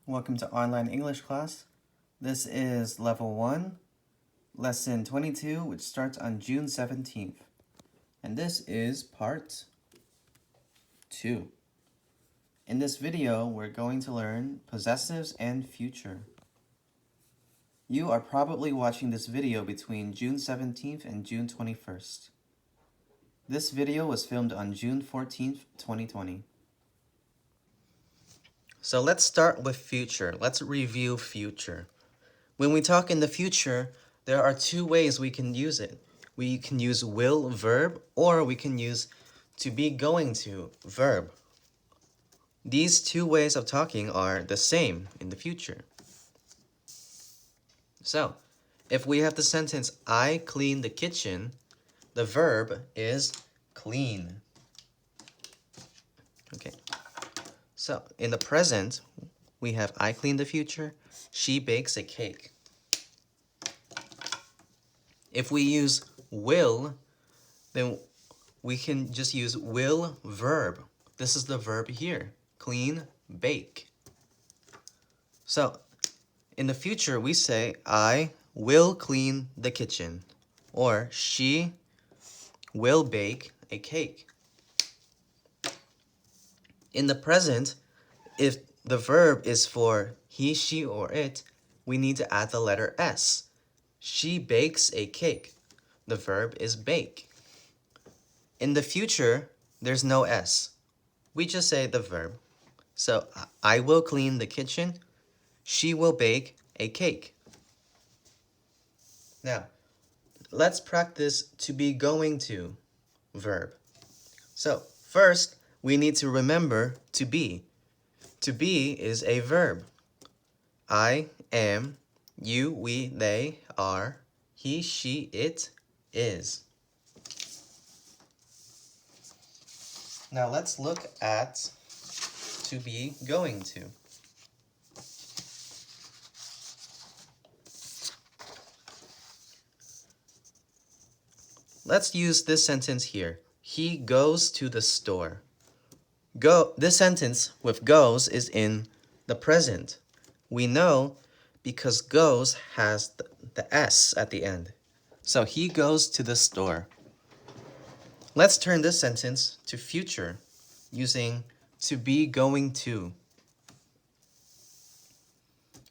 Welcome to online English class. This is level 1, lesson 22, which starts on June 17th. And this is part 2. In this video, we're going to learn possessives and future. You are probably watching this video between June 17th and June 21st. This video was filmed on June 14th, 2020. So let's start with future. Let's review future. When we talk in the future, there are two ways we can use it. We can use will verb, or we can use to be going to verb. These two ways of talking are the same in the future. So, if we have the sentence, I clean the kitchen, the verb is clean. Okay. So, in the present, we have I clean the future, she bakes a cake. If we use will, then we can just use will verb. This is the verb here, clean, bake. So, in the future, we say, I will clean the kitchen, or she will bake a cake. In the present, if the verb is for he, she, or it, we need to add the letter S. She bakes a cake. The verb is bake. In the future, there's no S. We just say the verb. So, I will clean the kitchen. She will bake a cake. Now, let's practice to be going to verb. So, first, we need to remember to be. To be is a verb. I am, you, we, they are, he, she, it is. Now let's look at to be going to. Let's use this sentence here. He goes to the store. This sentence with goes is in the present. We know because goes has the S at the end. So he goes to the store. Let's turn this sentence to future using to be going to.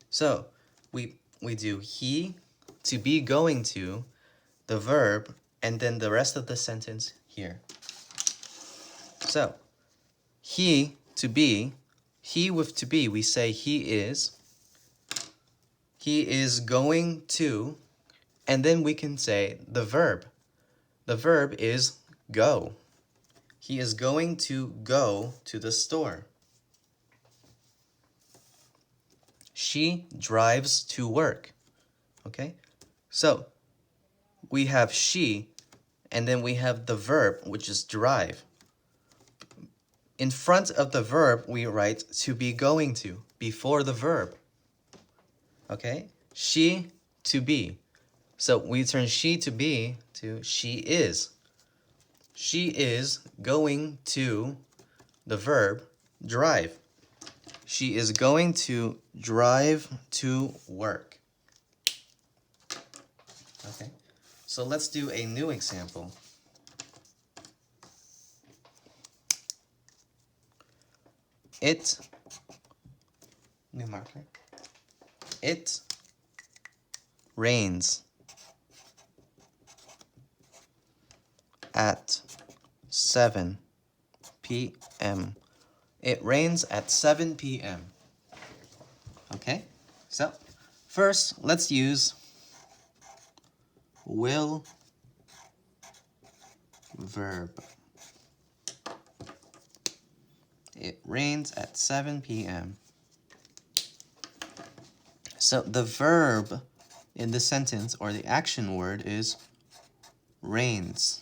So we do he, to be going to, the verb, and then the rest of the sentence here. So he, to be, he with to be, we say he is going to, and then we can say the verb. The verb is go. He is going to go to the store. She drives to work. Okay? So, we have she, and then we have the verb, which is drive. In front of the verb, we write to be going to, before the verb. Okay? She, to be. So, we turn she to be to she is. She is going to the verb drive. She is going to drive to work. Okay, so let's do a new example. New marker. It rains at 7 p.m. It rains at 7 p.m. Okay, so first let's use will verb. It rains at 7 p.m. So the verb in the sentence, or the action word, is rains.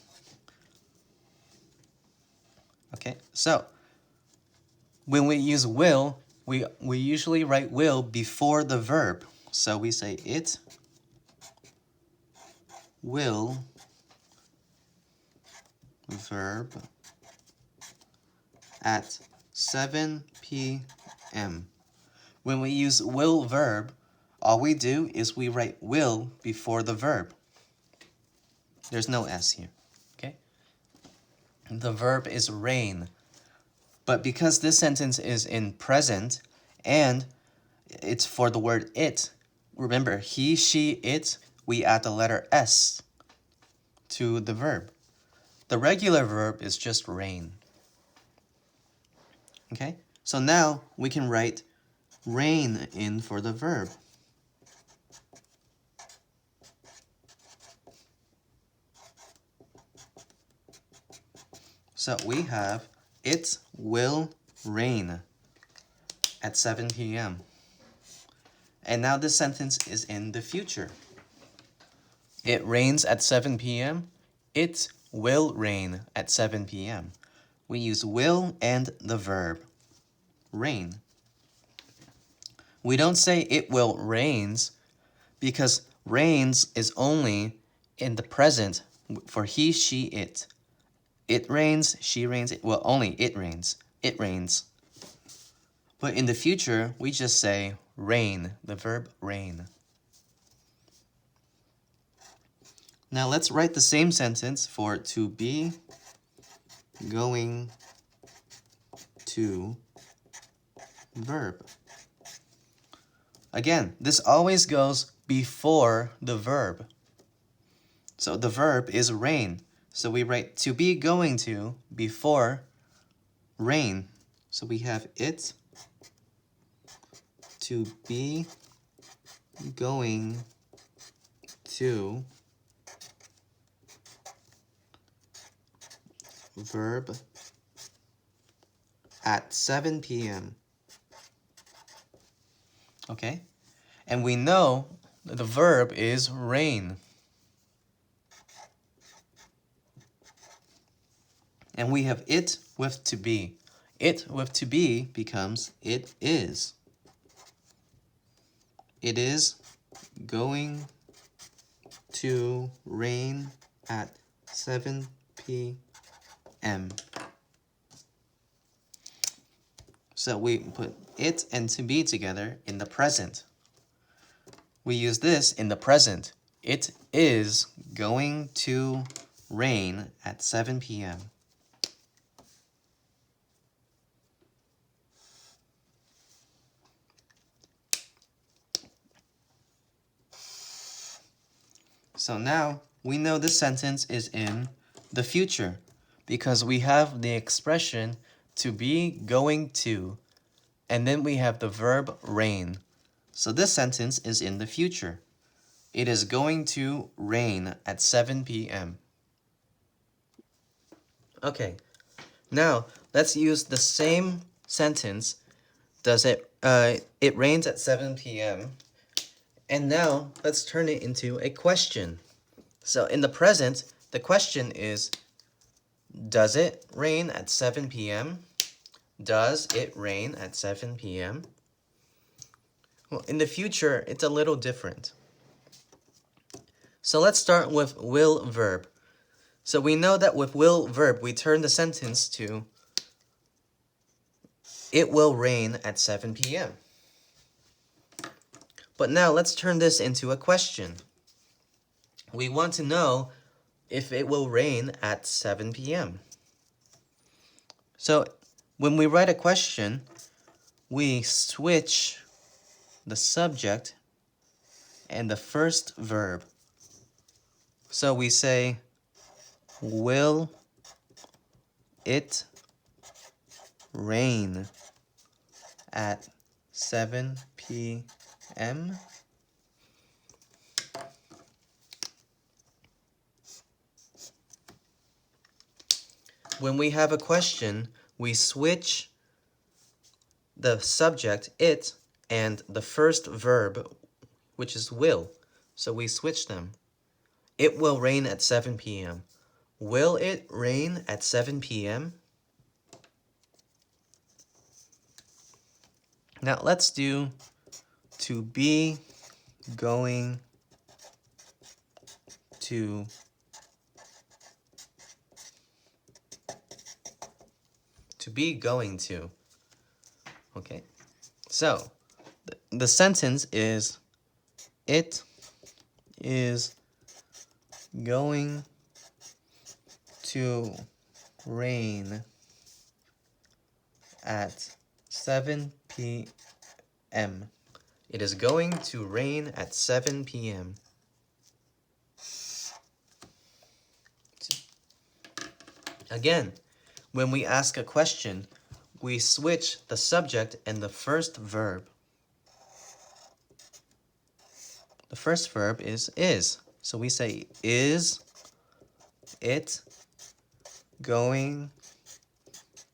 Okay, so when we use will, we usually write will before the verb. So we say it will verb at 7 p.m. When we use will verb, all we do is we write will before the verb. There's no S here, okay? The verb is rain. But because this sentence is in present and it's for the word it, remember, he, she, it, we add the letter S to the verb. The regular verb is just rain. Okay? So now we can write rain in for the verb. So we have it will rain at 7 p.m. And now this sentence is in the future. It rains at 7 p.m. It will rain at 7 p.m. We use will and the verb rain. We don't say it will rains because rains is only in the present for he, she, it. It rains, she rains, well, only it rains. It rains. But in the future, we just say rain, the verb rain. Now let's write the same sentence for to be going to verb. Again, this always goes before the verb. So the verb is rain. So we write to be going to before rain. So we have it to be going to verb at 7 p.m. Okay? And we know that the verb is rain. And we have it with to be. It with to be becomes it is. It is going to rain at 7 p.m. So we put it and to be together in the present. We use this in the present. It is going to rain at 7 p.m. So now we know this sentence is in the future because we have the expression to be going to, and then we have the verb rain. So this sentence is in the future. It is going to rain at 7 p.m. Okay, now let's use the same sentence. It rains at 7 p.m. And now let's turn it into a question. So in the present, the question is, does it rain at 7 p.m.? Does it rain at 7 p.m.? Well, in the future, it's a little different. So let's start with will verb. So we know that with will verb, we turn the sentence to, it will rain at 7 p.m. But now let's turn this into a question. We want to know if it will rain at 7 p.m. So when we write a question, we switch the subject and the first verb. So we say, will it rain at 7 p.m.? When we have a question, we switch the subject, it, and the first verb, which is will. So we switch them. It will rain at 7 p.m. Will it rain at 7 p.m.? Now let's do to be going to be going to. Okay, so the sentence is, it is going to rain at 7 p.m. It is going to rain at 7 p.m. Again, when we ask a question, we switch the subject and the first verb. The first verb is. So we say, is it going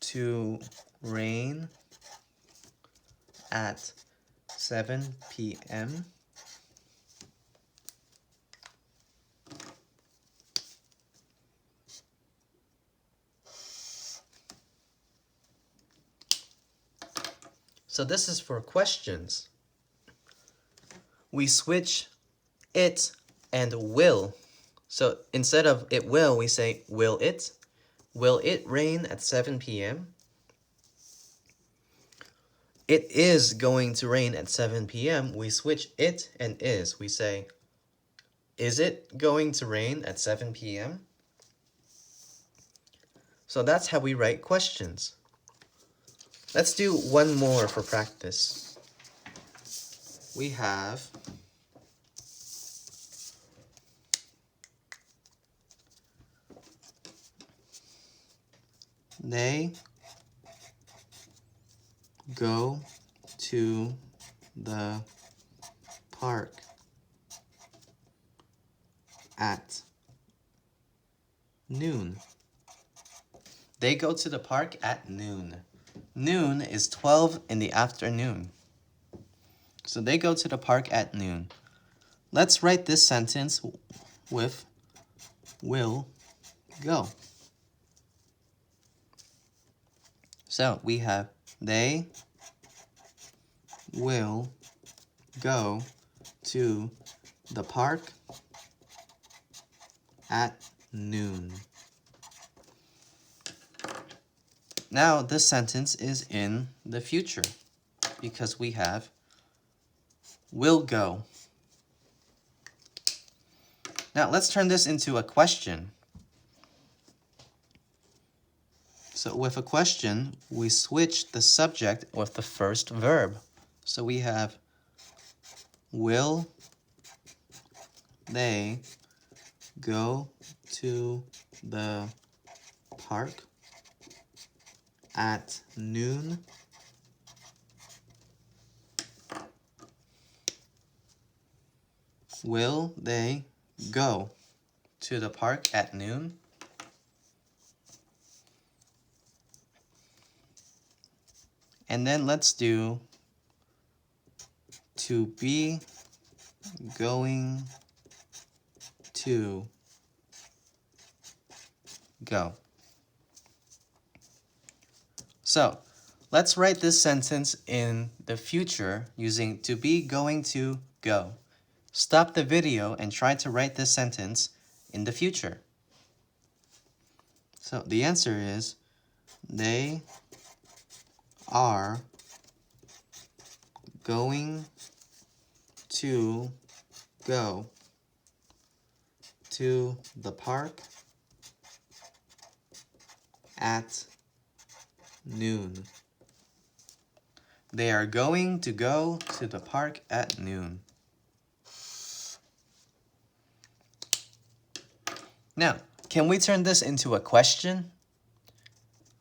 to rain at 7 p.m.? So this is for questions. We switch it and will. So instead of it will, we say will it? Will it rain at 7 p.m.? It is going to rain at 7 p.m. We switch it and is. We say, is it going to rain at 7 p.m.? So that's how we write questions. Let's do one more for practice. We have they go to the park at noon. They go to the park at noon. Noon is 12 in the afternoon. So they go to the park at noon. Let's write this sentence with will go. So we have they will go to the park at noon. Now this sentence is in the future because we have will go. Now let's turn this into a question. So with a question, we switch the subject with the first verb. So we have, will they go to the park at noon? Will they go to the park at noon? And then let's do to be going to go. So let's write this sentence in the future using to be going to go. Stop the video and try to write this sentence in the future. So the answer is, they are going to go to the park at noon. They are going to go to the park at noon. Now, can we turn this into a question?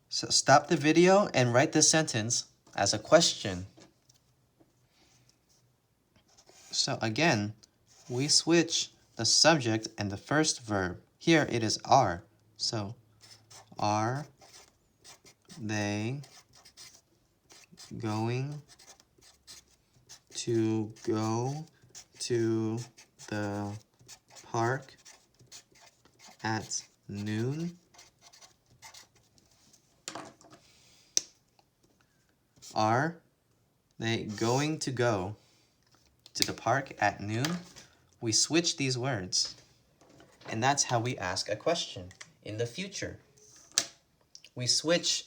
So stop the video and write this sentence as a question. So again, we switch the subject and the first verb. Here it is are. So, are they going to go to the park at noon? Are they going to go to the park at noon? We switch these words. And that's how we ask a question in the future. We switch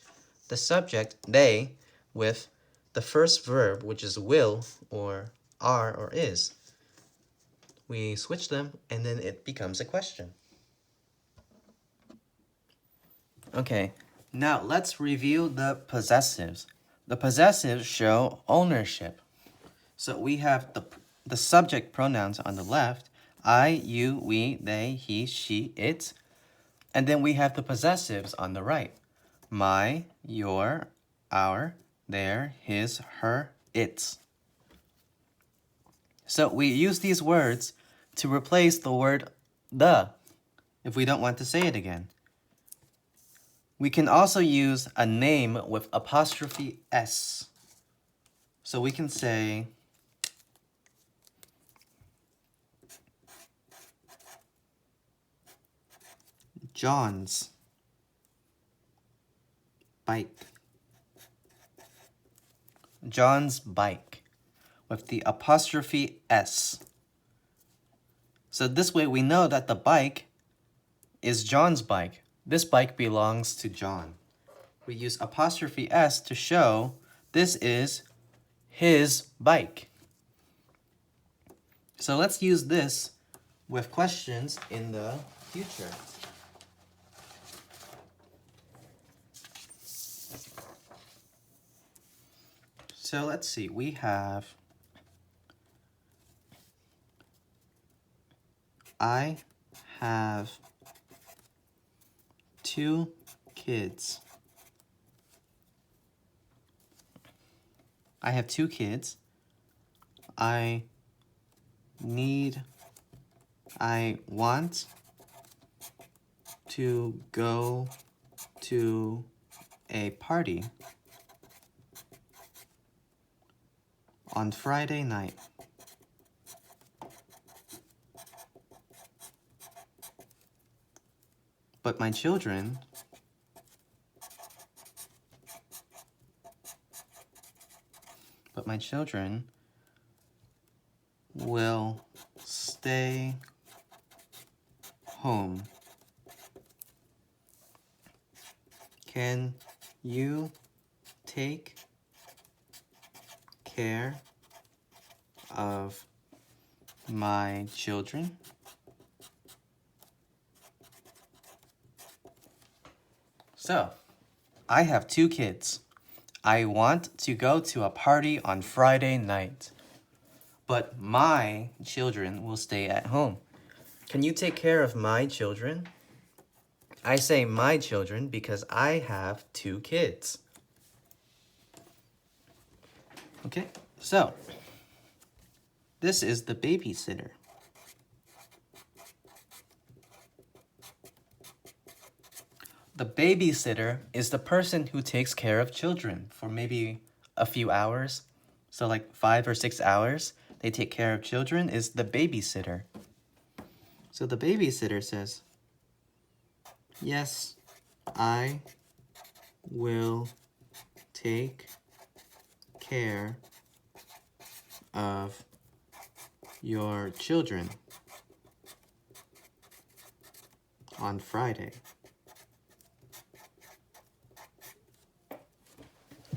the subject, they, with the first verb, which is will or are or is, we switch them and then it becomes a question. Okay, now let's review the possessives. The possessives show ownership. So we have the subject pronouns on the left, I, you, we, they, he, she, it. And then we have the possessives on the right, my, your, our, their, his, her, its. So we use these words to replace the word the if we don't want to say it again. We can also use a name with apostrophe S. So we can say John's bike. John's bike with the apostrophe S. So this way we know that the bike is John's bike. This bike belongs to John. We use apostrophe S to show this is his bike. So let's use this with questions in the future. So let's see, we have I have 2 kids. I have 2 kids. I want to go to a party on Friday night. But my children will stay home. Can you take care of my children? So, I have 2 kids. I want to go to a party on Friday night, but my children will stay at home. Can you take care of my children? I say my children because I have 2 kids. Okay, so this is the babysitter. The babysitter is the person who takes care of children for maybe a few hours. So like 5 or 6 hours, they take care of children is the babysitter. So the babysitter says, yes, I will take care of your children on Friday.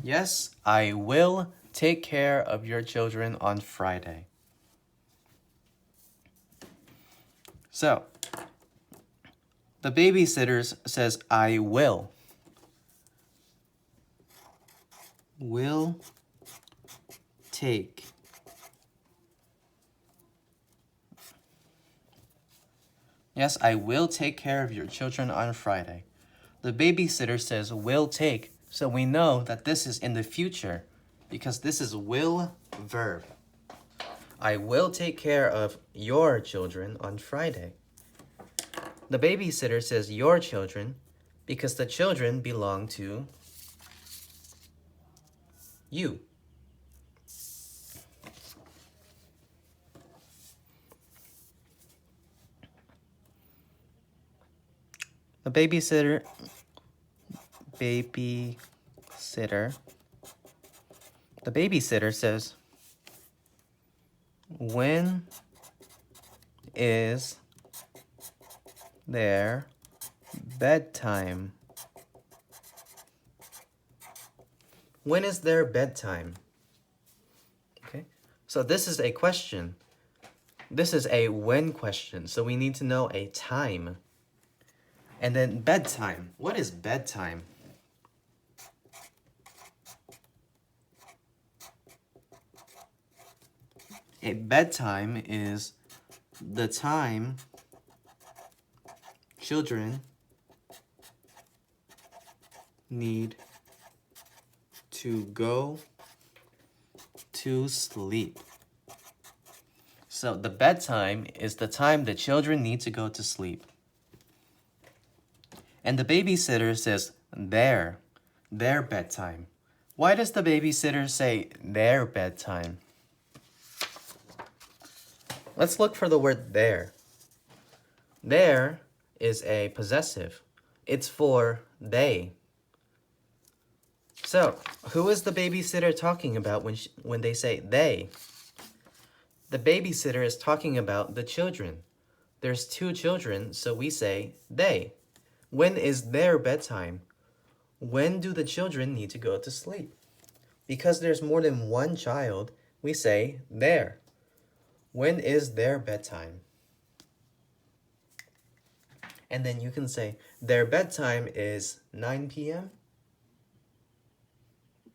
Yes, I will take care of your children on Friday. So, the babysitter says, I will. Will take. Yes, I will take care of your children on Friday. The babysitter says will take, so we know that this is in the future because this is will verb. I will take care of your children on Friday. The babysitter says your children because the children belong to you. The babysitter says, when is their bedtime? When is their bedtime? Okay, so this is a question. This is a when question, so we need to know a time. And then bedtime. What is bedtime? A bedtime is the time children need to go to sleep. So the bedtime is the time the children need to go to sleep. And the babysitter says their bedtime. Why does the babysitter say their bedtime? Let's look for the word their. Their is a possessive. It's for they. So, who is the babysitter talking about when they say they? The babysitter is talking about the children. There's 2 children, so we say they. When is their bedtime? When do the children need to go to sleep? Because there's more than one child, we say their. When is their bedtime? And then you can say their bedtime is 9 p.m.